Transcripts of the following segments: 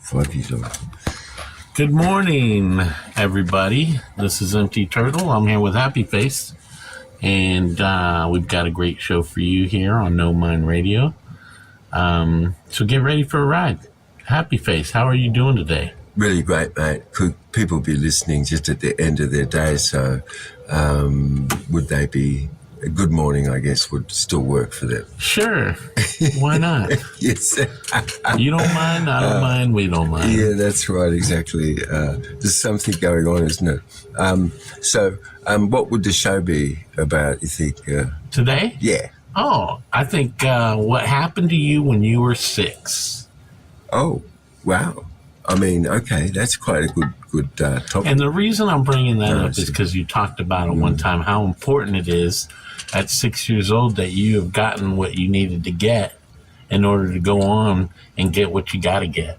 5 years old. Good morning, everybody. This is Empty Turtle. I'm here with Happy Face, and we've got a great show for you here on No Mind Radio. So get ready for a ride. Happy Face, how are you doing today? Really great, mate. Could people be listening just at the end of their day? So would they be... Good morning, I guess, would still work for them. Sure. Why not? Yes. You don't mind, I don't mind, we don't mind. Yeah, that's right, exactly. There's something going on, isn't it? So what would the show be about, you think? Today? Yeah. Oh, I think what happened to you when you were 6. Oh, wow. I mean, okay, that's quite a good topic. And the reason I'm bringing that up is because you talked about it one time, how important it is at 6 years old that you have gotten what you needed to get in order to go on and get what you got to get.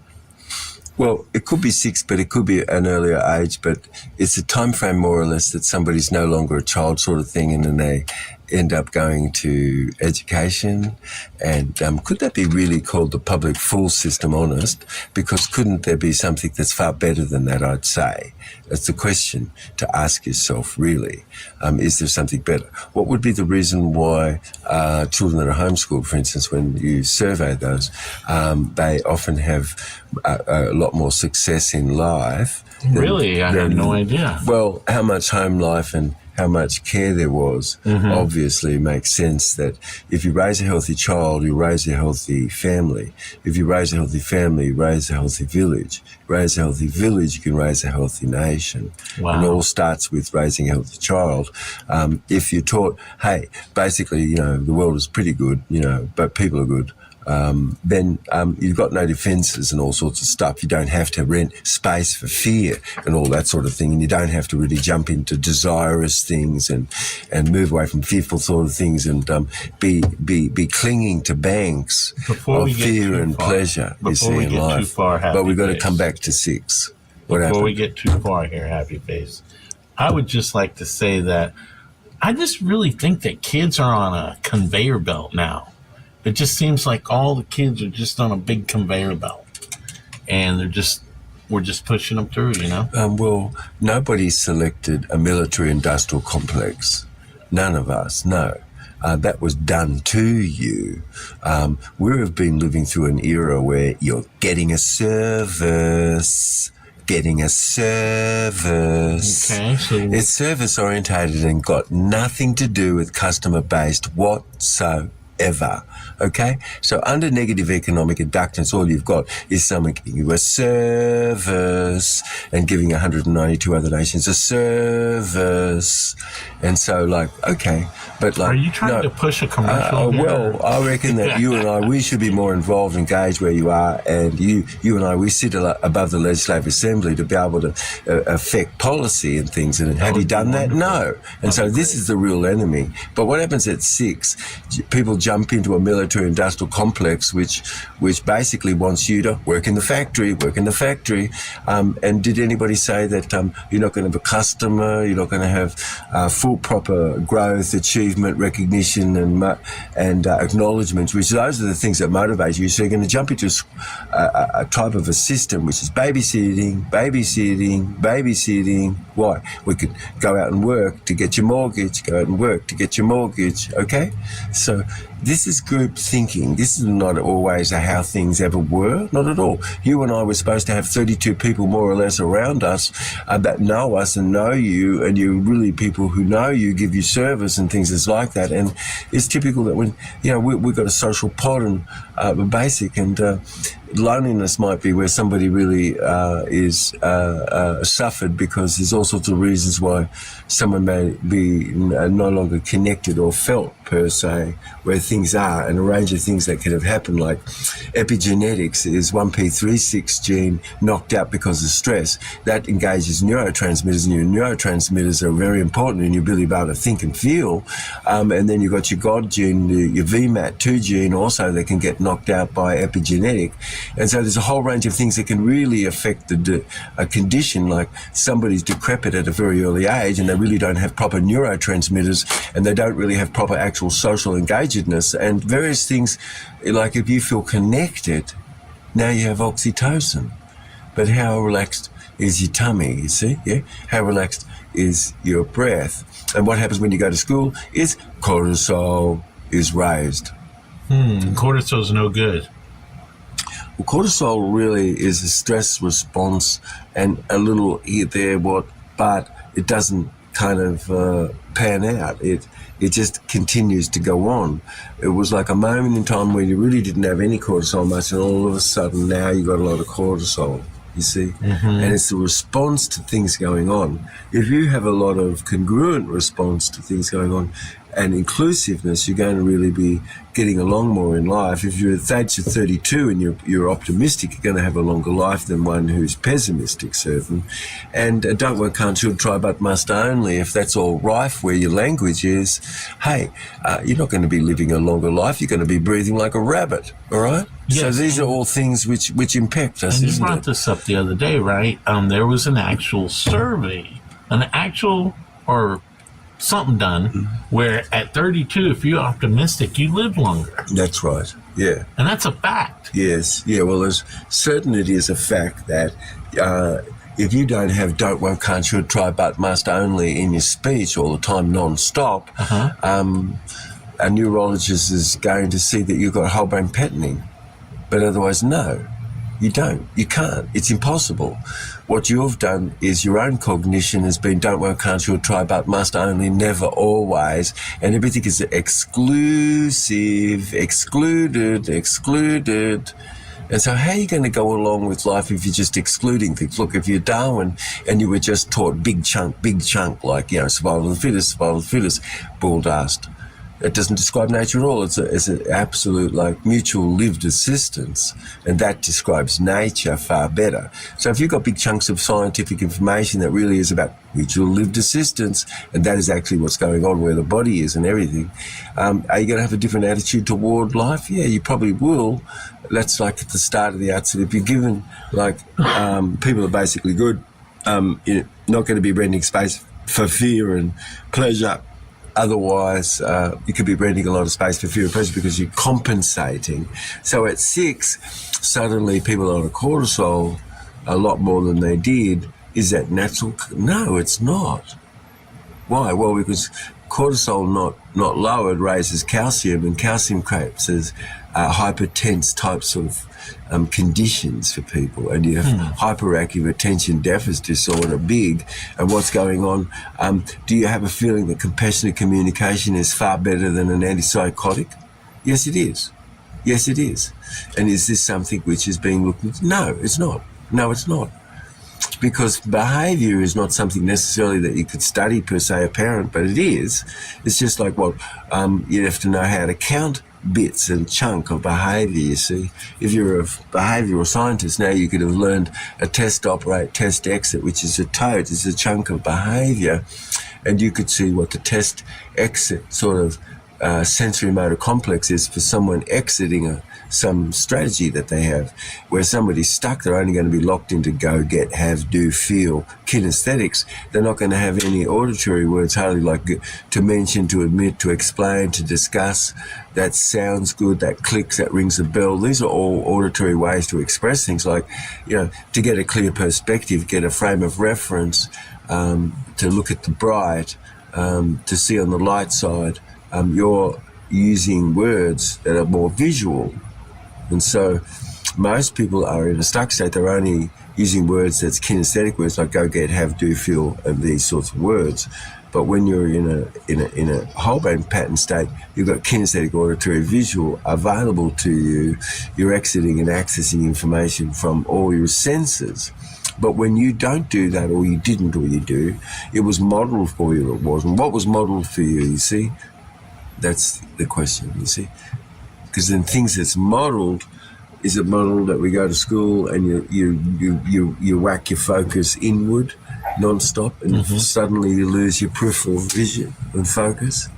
Well, it could be 6, but it could be an earlier age, but it's a time frame more or less that somebody's no longer a child sort of thing, and then they end up going to education. And could that be really called the public fool system, honest? Because couldn't there be something that's far better than that, I'd say? That's the question to ask yourself, really. Is there something better? What would be the reason why children that are homeschooled, for instance, when you survey those, they often have a lot more success in life? Really? I had no idea. Well, how much home life and how much care there was obviously makes sense that if you raise a healthy child, you raise a healthy family. If you raise a healthy family, you raise a healthy village. Raise a healthy village, you can raise a healthy nation. Wow. And it all starts with raising a healthy child. If you're taught, hey, basically, the world is pretty good, but people are good. Then you've got no defences and all sorts of stuff. You don't have to rent space for fear and all that sort of thing, and you don't have to really jump into desirous things and move away from fearful sort of things and be clinging to banks of fear and pleasure. Before we get too far, but we've got to come back to 6. Before we get too far here, Happy Face, I would just like to say that I just really think that kids are on a conveyor belt now. It just seems like all the kids are just on a big conveyor belt, and we're just pushing them through, Well, nobody selected a military-industrial complex. None of us, no. That was done to you. We have been living through an era where you're getting a service. Okay, so it's service-orientated and got nothing to do with customer-based whatsoever. Okay? So under negative economic inductance, all you've got is someone giving you a service and giving 192 other nations a service. And so, okay, but are you trying to push a commercial here? Well, I reckon that you and I, we should be more involved, engaged where you are, and you and I, we sit above the Legislative Assembly to be able to affect policy and things. And have you done that? No. And so this is the real enemy. But what happens at 6? People jump into a military-industrial complex which basically wants you to work in the factory. And did anybody say that you're not going to have a customer, you're not going to have full proper growth, achievement, recognition and acknowledgement, which those are the things that motivate you. So you're going to jump into a type of a system which is babysitting. Why? We could go out and work to get your mortgage, okay? So this is group thinking. This is not always how things ever were, not at all. You and I were supposed to have 32 people more or less around us that know us and know you, and you're really people who know you, give you service and things that's like that. And it's typical that when, we've got a social pod and basic, and loneliness might be where somebody really is suffered, because there's all sorts of reasons why someone may be no longer connected or felt per se where things are, and a range of things that could have happened, like epigenetics is 1p36 gene knocked out because of stress. That engages neurotransmitters, and your neurotransmitters are very important in your ability to be able to think and feel. And then you've got your God gene, your VMAT2 gene also that can get knocked out by epigenetic. And so there's a whole range of things that can really affect a condition, like somebody's decrepit at a very early age and they really don't have proper neurotransmitters and they don't really have proper actual social engagedness, and various things, like if you feel connected, now you have oxytocin. but how relaxed is your tummy, you see? Yeah? How relaxed is your breath? And what happens when you go to school is cortisol is raised. Cortisol is no good. Well, cortisol really is a stress response and a little here, there, but it doesn't kind of pan out. It just continues to go on. It was like a moment in time where you really didn't have any cortisol much, and all of a sudden now you got a lot of cortisol, you see? And it's the response to things going on. If you have a lot of congruent response to things going on and inclusiveness, you're going to really be getting along more in life. If you're at the age of 32 and you're optimistic, you're going to have a longer life than one who's pessimistic, certain. And don't work, can't, should, try, but must only. If that's all rife where your language is, hey, you're not going to be living a longer life. You're going to be breathing like a rabbit, all right? Yes. So these are all things which impact us, and you isn't brought it? this up the other day, right? There was an actual survey, or something done where at 32, if you're optimistic, you live longer. That's right, yeah. And that's a fact. Yes, yeah, well, there's certainly it is a fact that if you don't have don't, won't, can't, should, try, but, must only in your speech all the time, non-stop, a neurologist is going to see that you've got whole brain patterning. But otherwise, no, you don't. You can't. It's impossible. What you've done is your own cognition has been don't, won't, can't, should, try, but, must only, never, always, and everything is exclusive, excluded. And so how are you going to go along with life if you're just excluding things? Look, if you're Darwin and you were just taught big chunk, like, survival of the fittest, bull-dust. It doesn't describe nature at all. It's an absolute, like, mutual lived assistance, and that describes nature far better. So if you've got big chunks of scientific information that really is about mutual lived assistance, and that is actually what's going on where the body is and everything, are you going to have a different attitude toward life? Yeah, you probably will. That's like at the start of the outset. If you're given, like, people are basically good, you're not going to be renting space for fear and pleasure. Otherwise, you could be renting a lot of space for fear and pleasure because you're compensating. So at 6, suddenly people on a cortisol a lot more than they did. Is that natural? No, it's not. Why? Well, because cortisol not lowered raises calcium, and calcium creates hypertense type sort of conditions for people, and you have hyperactive attention deficit disorder, big. And what's going on? Do you have a feeling that compassionate communication is far better than an antipsychotic? Yes, it is. Yes, it is. And is this something which is being looked at? No, it's not. No, it's not. Because behaviour is not something necessarily that you could study per se, a parent, but it is. It's just like what you'd have to know how to count bits and chunk of behaviour, you see. If you're a behavioural scientist now, you could have learned a test operate, test exit, which is a tote, it's a chunk of behaviour, and you could see what the test exit sort of sensory motor complex is for someone exiting some strategy that they have. Where somebody's stuck, they're only going to be locked into go, get, have, do, feel, kinesthetics. They're not going to have any auditory words, hardly like to mention, to admit, to explain, to discuss. That sounds good, that clicks, that rings a bell. These are all auditory ways to express things, like, to get a clear perspective, get a frame of reference, to look at the bright, to see on the light side. You're using words that are more visual. And so most people are in a stuck state. They're only using words that's kinesthetic words like go, get, have, do, feel, and these sorts of words. But when you're in a whole brain pattern state, you've got kinesthetic, auditory, visual available to you. You're exiting and accessing information from all your senses. But when you don't do that, or you didn't, or you do, it was modelled for you, it wasn't. What was modelled for you, you see? That's the question, you see. Because then things that's modelled, is it modelled that we go to school and you whack your focus inward non-stop, and suddenly you lose your peripheral vision and focus?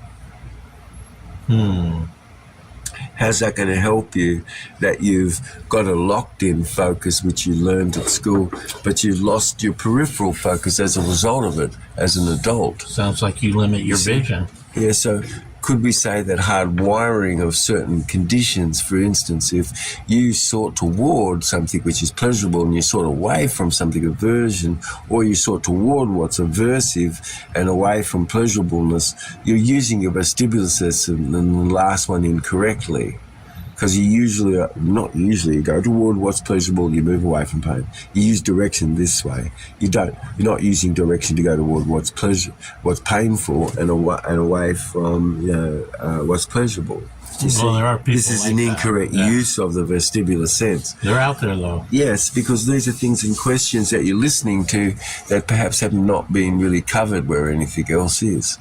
How's that going to help you that you've got a locked-in focus which you learned at school, but you've lost your peripheral focus as a result of it as an adult? Sounds like you limit your vision. Yeah, so could we say that hardwiring of certain conditions, for instance, if you sought toward something which is pleasurable and you sought away from something aversion, or you sought toward what's aversive and away from pleasurableness, you're using your vestibular system and the last one incorrectly. Because you go toward what's pleasurable, you move away from pain. You use direction this way. You're not using direction to go toward what's painful and away from what's pleasurable. There are people. This is an incorrect use of the vestibular sense. They're out there, though. Yes, because these are things and questions that you're listening to that perhaps have not been really covered where anything else is.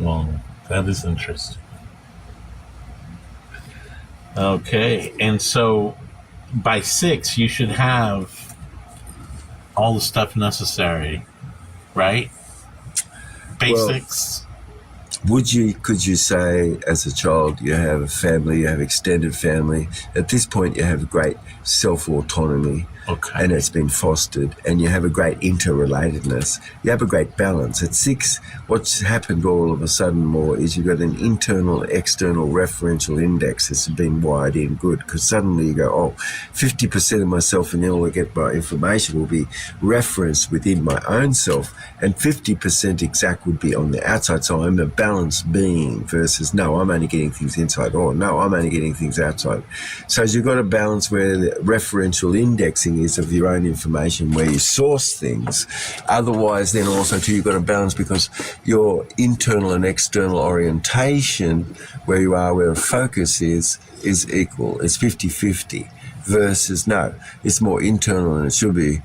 Well, that is interesting. Okay, and so by 6, you should have all the stuff necessary, right? Basics. Could you say, as a child, you have a family, you have extended family. At this point, you have great self-autonomy, and it's been fostered, and you have a great interrelatedness. You have a great balance. At 6, what's happened all of a sudden more is you've got an internal, external referential index that's been wired in good, because suddenly you go, 50% of myself and all I get my information will be referenced within my own self, and 50% exact would be on the outside. So I'm a balanced being versus, no, I'm only getting things inside, or no, I'm only getting things outside. So you've got a balance where the referential indexing is of your own information, where you source things. Otherwise, then also too, you've got a balance because your internal and external orientation, where you are, where focus is equal. It's 50-50 versus, no, it's more internal than it should be.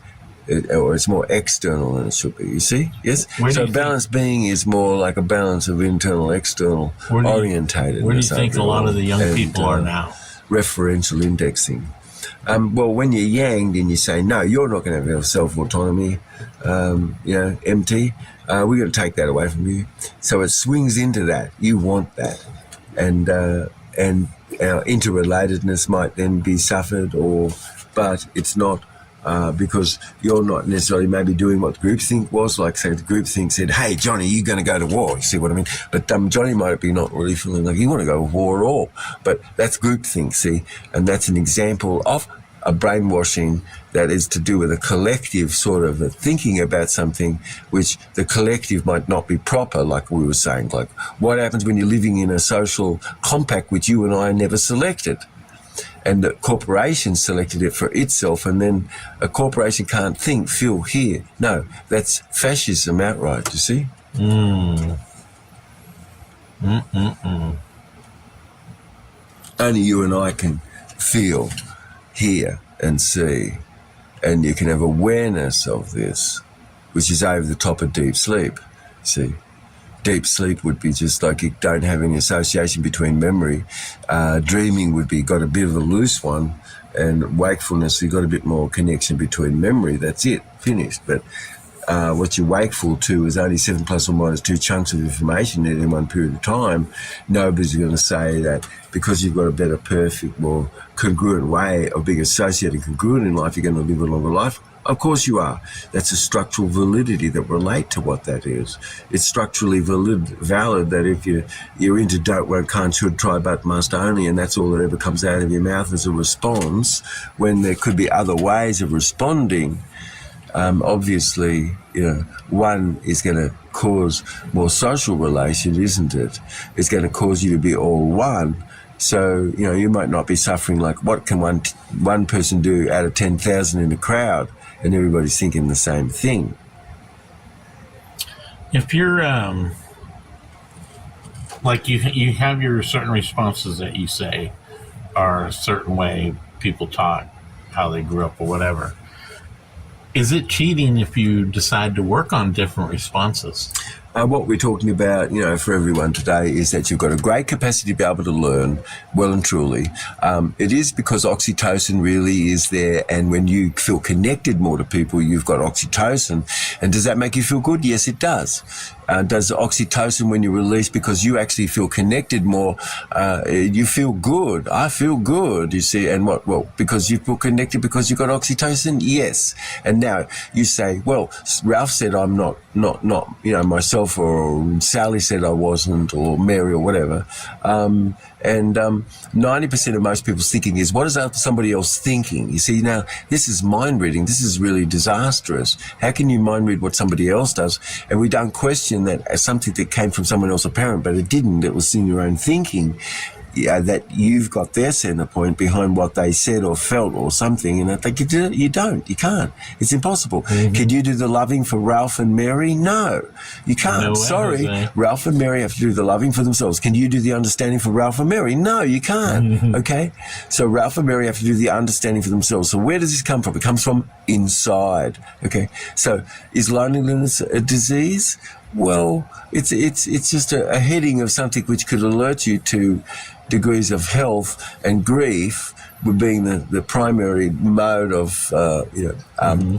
Or it's more external than it should be. You see? Yes? So balanced being is more like a balance of internal, external, orientated. Where do you think a lot of the young people are now? Referential indexing. Well, when you're yang, then you say, no, you're not going to have self-autonomy, empty. We're going to take that away from you. So it swings into that. You want that. And our interrelatedness might then be suffered, but it's not. Because you're not necessarily maybe doing what the groupthink was. Like, say, the groupthink said, hey, Johnny, you're going to go to war. You see what I mean? But Johnny might be not really feeling like he want to go to war at all. But that's groupthink, see? And that's an example of a brainwashing that is to do with a collective sort of a thinking about something which the collective might not be proper, like we were saying. Like, what happens when you're living in a social compact which you and I never selected? And the corporation selected it for itself, and then a corporation can't think, feel, hear. No, that's fascism outright, you see? Only you and I can feel, hear, and see. And you can have awareness of this, which is over the top of deep sleep, see? Deep sleep would be just like you don't have any association between memory. Dreaming would be got a bit of a loose one, and wakefulness, you got a bit more connection between memory. That's it, finished. But what you're wakeful to is only 7 plus or minus 2 chunks of information in one period of time. Nobody's going to say that because you've got a better, perfect, more congruent way of being associated congruent in life, you're going to live a longer life. Of course you are. That's a structural validity that relate to what that is. It's structurally valid that if you're into don't, won't, can't, should, try, but, must, only, and that's all that ever comes out of your mouth as a response, when there could be other ways of responding, obviously, one is going to cause more social relation, isn't it? It's going to cause you to be all one. So, you might not be suffering like, what can one person do out of 10,000 in a crowd? And everybody's thinking the same thing. If you're, like you have your certain responses that you say are a certain way people talk, how they grew up or whatever. Is it cheating if you decide to work on different responses? What we're talking about, for everyone today is that you've got a great capacity to be able to learn well and truly. It is because oxytocin really is there, and when you feel connected more to people, you've got oxytocin. And does that make you feel good? Yes, it does. Does oxytocin, when you release, because you actually feel connected more, you feel good. I feel good, you see. And what? Well, because you feel connected because you got oxytocin? Yes. And now you say, well, Ralph said I'm not, myself, or Sally said I wasn't, or Mary, or whatever. And 90% of most people's thinking is, what is somebody else thinking? You see, now, this is mind reading. This is really disastrous. How can you mind read what somebody else does? And we don't question that as something that came from someone else apparent, but it didn't. It was in your own thinking. That you've got their center point behind what they said or felt or something, and I think you don't. You can't. It's impossible. Mm-hmm. Could you do the loving for Ralph and Mary? No, you can't. No way, sorry. Jose. Ralph and Mary have to do the loving for themselves. Can you do the understanding for Ralph and Mary? No, you can't. Mm-hmm. Okay? So Ralph and Mary have to do the understanding for themselves. So where does this come from? It comes from inside. Okay? So is loneliness a disease? Well, it's just a heading of something which could alert you to degrees of health, and grief would being the primary mode of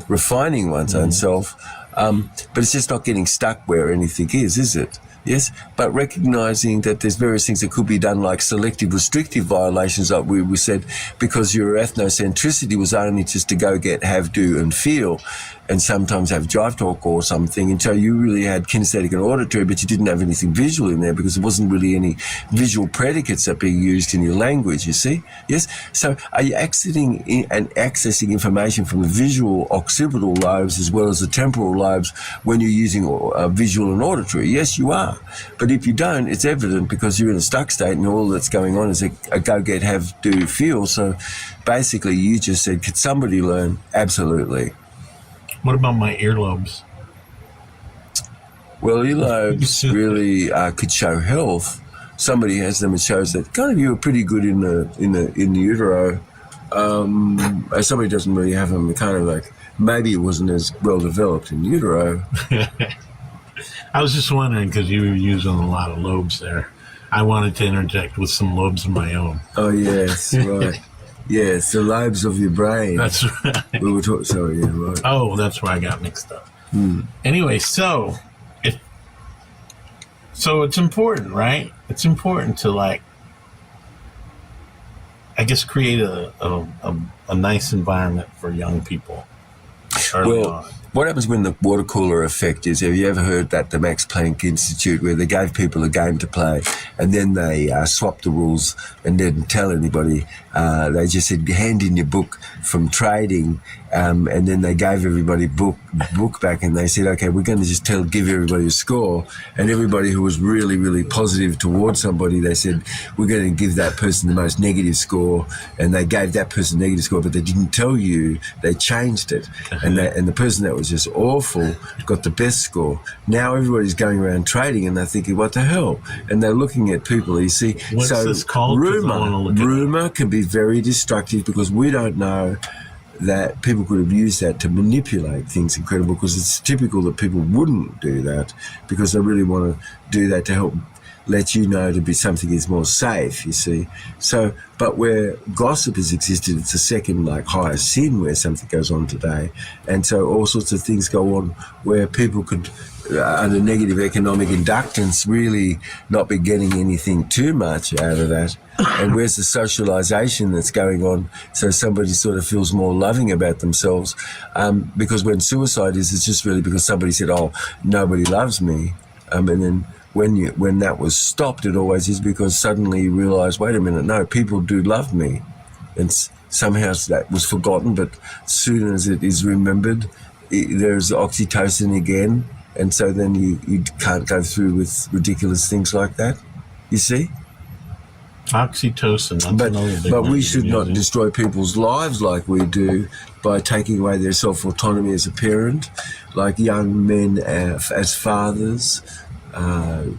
refining one's own self. But it's just not getting stuck where anything is it? Yes, but recognizing that there's various things that could be done, like selective restrictive violations, like we said, because your ethnocentricity was only just to go, get, have, do, and feel, and sometimes have jive talk or something. And so you really had kinesthetic and auditory, but you didn't have anything visual in there because there wasn't really any visual predicates that being used in your language, you see? Yes? So are you accessing information from the visual occipital lobes as well as the temporal lobes when you're using visual and auditory? Yes, you are. But if you don't, it's evident because you're in a stuck state and all that's going on is a go, get, have, do, feel. So basically you just said, could somebody learn? Absolutely. What about my earlobes? Well, earlobes really could show health. Somebody has them. It shows that kind of you were pretty good in the utero. Somebody doesn't really have them. Kind of like maybe it wasn't as well developed in utero. I was just wondering because you were using a lot of lobes there. I wanted to interject with some lobes of my own. Oh yes, right. Yes, the lobes of your brain. That's right. We were talking. Sorry, yeah, right. Oh, that's where I got mixed up. Anyway, so it's important, right? It's important to I guess, create a nice environment for young people early on. What happens when the water cooler effect is, have you ever heard that the Max Planck Institute, where they gave people a game to play and then they swapped the rules and didn't tell anybody? They just said, hand in your book from trading, and then they gave everybody book back and they said, okay, we're going to just give everybody a score. And everybody who was really, really positive towards somebody, they said, we're going to give that person the most negative score. And they gave that person a negative score, but they didn't tell you. They changed it. And the person that was just awful got the best score. Now everybody's going around trading and they're thinking, what the hell? And they're looking at people, you see. What's this called? Rumor can be very destructive because we don't know that people could have used that to manipulate things incredible, because it's typical that people wouldn't do that because they really want to do that to help let you know to be something is more safe, you see. So, but where gossip has existed, it's a second highest sin where something goes on today. And so all sorts of things go on where people could, under negative economic inductance, really not be getting anything too much out of that. And where's the socialization that's going on so somebody sort of feels more loving about themselves? Because when suicide is, it's just really because somebody said, oh, nobody loves me. And then when that was stopped, it always is because suddenly you realise, wait a minute, no, people do love me. And somehow that was forgotten, but as soon as it is remembered, there's oxytocin again. And so then you can't go through with ridiculous things like that, you see? Oxytocin. But we should not destroy people's lives like we do by taking away their self-autonomy as a parent, like young men as fathers, in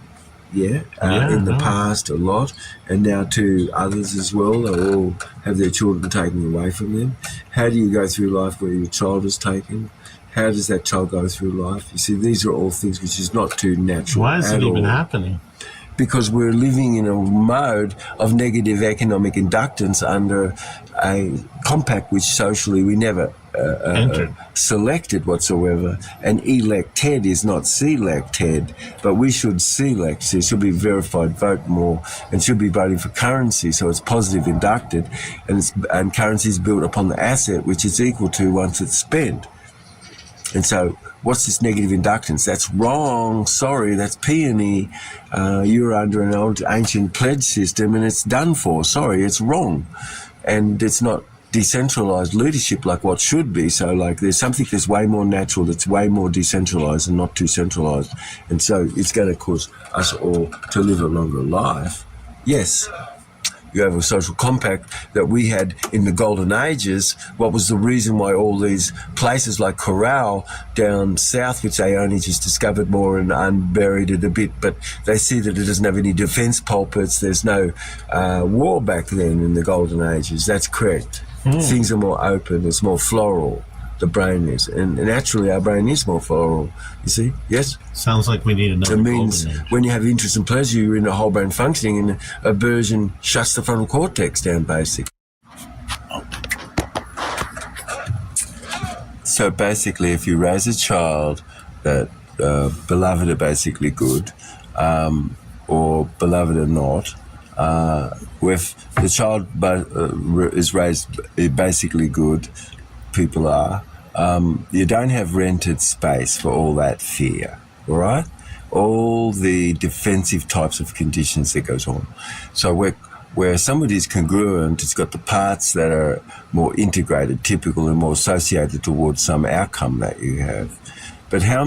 the past a lot, and now to others as well. They all have their children taken away from them. How do you go through life where your child is taken? How does that child go through life? You see, these are all things which is not too natural. Why is it even happening? Because we're living in a mode of negative economic inductance under a compact which socially we never selected whatsoever, and elected is not selected, but we should select. So it should be verified vote more, and should be voting for currency, so it's positive inducted, and currency is built upon the asset which it's equal to once it's spent. And so what's this negative inductance? That's wrong. Sorry, that's peony. You're under an old ancient pledge system and it's done for. Sorry, it's wrong. And it's not decentralized leadership like what should be. So like there's something that's way more natural, that's way more decentralized and not too centralized. And so it's going to cause us all to live a longer life. Yes. You have a social compact that we had in the golden ages. What was the reason why all these places like Corral down south, which they only just discovered more and unburied it a bit, but they see that it doesn't have any defence pulpits. There's no war back then in the golden ages. That's correct. Things are more open. It's more floral. The brain is. And naturally our brain is more floral. You see? Yes? Sounds like we need another It means golden age. when you have interest and pleasure, you're in the whole brain functioning, and aversion shuts the frontal cortex down, basically. So basically, if you raise a child that beloved are basically good, or beloved are not, if the child is raised basically good, people are, you don't have rented space for all that fear, all right? All the defensive types of conditions that goes on. So where somebody's congruent, it's got the parts that are more integrated, typical, and more associated towards some outcome that you have. But how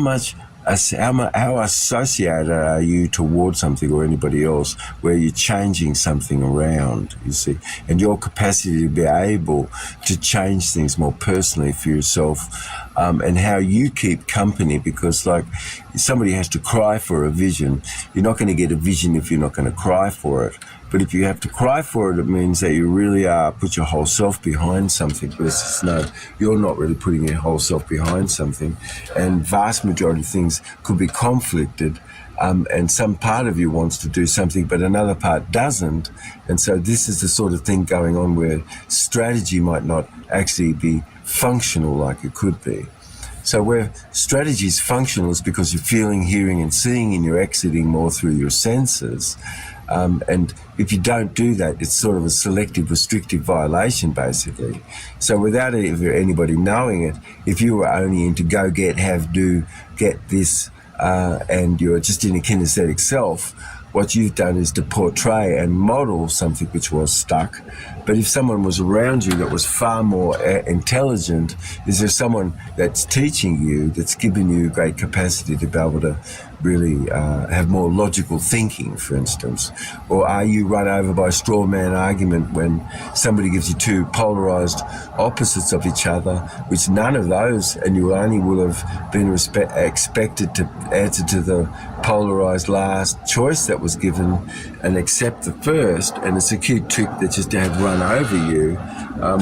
associated are you towards something or anybody else where you're changing something around, you see, and your capacity to be able to change things more personally for yourself, and how you keep company, because like somebody has to cry for a vision. You're not going to get a vision if you're not going to cry for it. But if you have to cry for it, it means that you really put your whole self behind something. Versus no, you're not really putting your whole self behind something. And vast majority of things could be conflicted. And some part of you wants to do something, but another part doesn't. And so this is the sort of thing going on where strategy might not actually be functional like it could be. So where strategy is functional is because you're feeling, hearing, and seeing, and you're exiting more through your senses. And if you don't do that, it's sort of a selective, restrictive violation, basically. So without anybody knowing it, if you were only into go, get, have, do, get this, and you're just in a kinesthetic self, what you've done is to portray and model something which was stuck. But if someone was around you that was far more intelligent, is there someone that's teaching you, that's giving you great capacity to be able to really have more logical thinking, for instance? Or are you run over by a straw man argument when somebody gives you two polarized opposites of each other, which none of those, and you only will have been expected to answer to the polarized last choice that was given and accept the first, and it's a cute trick that just to have run over you,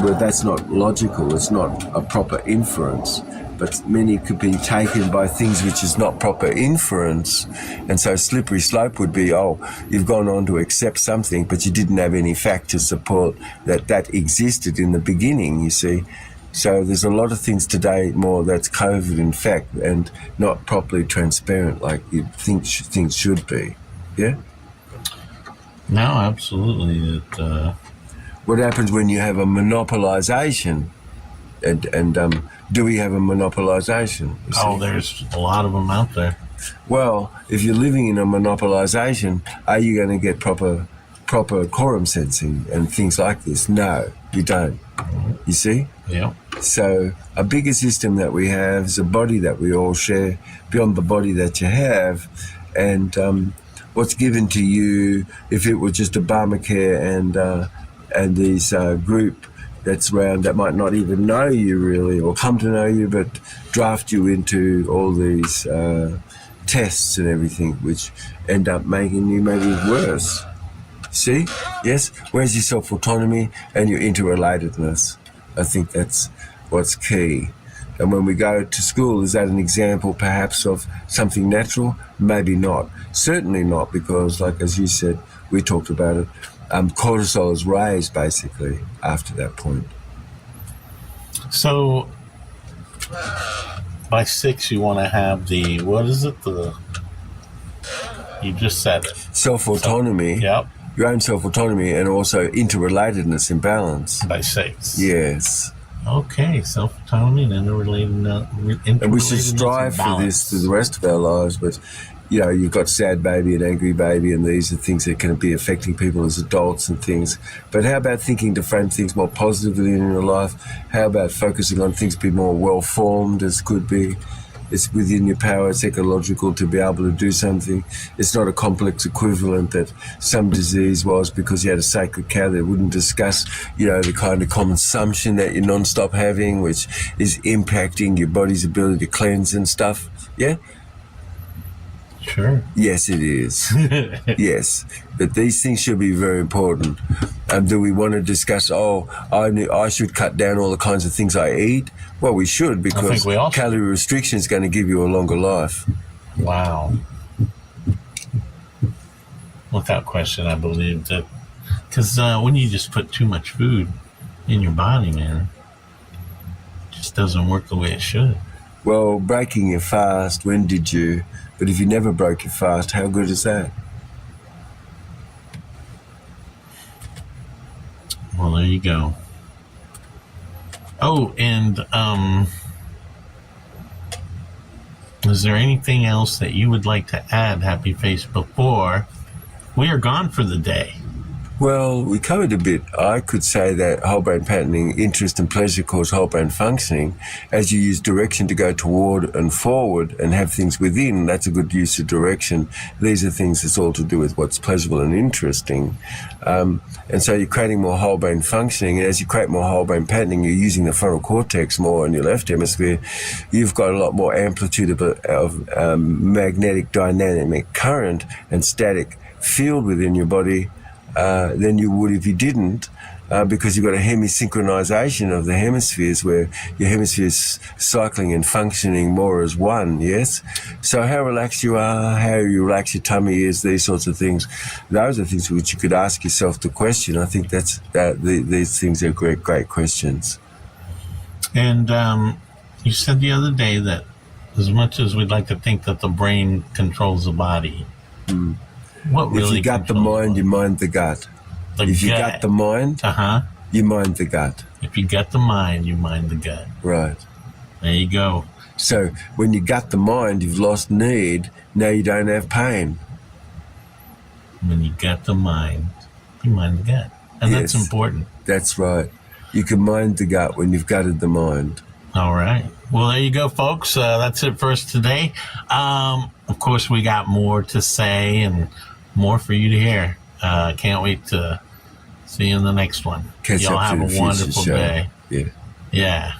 where that's not logical, it's not a proper inference. But many could be taken by things which is not proper inference. And so slippery slope would be, oh, you've gone on to accept something, but you didn't have any fact to support that existed in the beginning, you see. So there's a lot of things today more that's COVID in fact and not properly transparent like you'd think things should be. Yeah? No, absolutely. What happens when you have a monopolization? And do we have a monopolization? Oh, there's a lot of them out there. Well, if you're living in a monopolization, are you going to get proper quorum sensing and things like this? No, you don't. You see? Yeah. So a bigger system that we have is a body that we all share beyond the body that you have. And what's given to you, if it were just Obamacare and these group that's around that might not even know you really or come to know you, but draft you into all these tests and everything, which end up making you maybe worse. See? Yes? Where's your self-autonomy and your interrelatedness? I think that's what's key. And when we go to school, is that an example perhaps of something natural? Maybe not. Certainly not, because like as you said, we talked about it, cortisol is raised basically after that point. So by 6, you want to have the, what is it? You just said it. Self-autonomy. Yep. Your own self-autonomy and also interrelatedness and balance. By 6. Yes. Okay, self-autonomy and interrelatedness. And we should strive for this through the rest of our lives, but you know, you've got sad baby and angry baby, and these are things that can be affecting people as adults and things. But how about thinking to frame things more positively in your life? How about focusing on things be more well-formed as could be? It's within your power, it's ecological to be able to do something. It's not a complex equivalent that some disease was because you had a sacred cow that wouldn't discuss, you know, the kind of consumption that you're non-stop having, which is impacting your body's ability to cleanse and stuff. Yeah? Sure. Yes, it is. Yes. But these things should be very important. Do we want to discuss, I should cut down all the kinds of things I eat? Well, we should, because calorie restriction is going to give you a longer life. Wow. Without question, I believe that. Because when you just put too much food in your body, man, it just doesn't work the way it should. Well, breaking your fast, when did you? But if you never broke your fast, how good is that? Well, there you go. Oh, and is there anything else that you would like to add, Happy Face, before we are gone for the day? Well, we covered a bit. I could say that whole brain patterning, interest and pleasure cause whole brain functioning. As you use direction to go toward and forward and have things within, that's a good use of direction. These are things that's all to do with what's pleasurable and interesting. And so you're creating more whole brain functioning. And as you create more whole brain patterning, you're using the frontal cortex more in your left hemisphere. You've got a lot more amplitude of magnetic dynamic current and static field within your body than you would if you didn't, because you've got a hemisynchronization of the hemispheres where your hemispheres cycling and functioning more as one, yes? So how relaxed you are, how you relax your tummy is, these sorts of things, those are things which you could ask yourself the question. I think these things are great questions. And you said the other day that as much as we'd like to think that the brain controls the body, what really if you got the mind, you mind the gut. If you got the mind, you mind the gut. If you got the mind, you mind the gut. Right. There you go. So when you got the mind, you've lost need. Now you don't have pain. When you got the mind, you mind the gut. And yes, that's important. That's right. You can mind the gut when you've gutted the mind. All right. Well, there you go, folks. That's it for us today. Of course, we got more to say and more for you to hear. Can't wait to see you in the next one. Catch Y'all up have to a the wonderful show. day. Yeah. Yeah.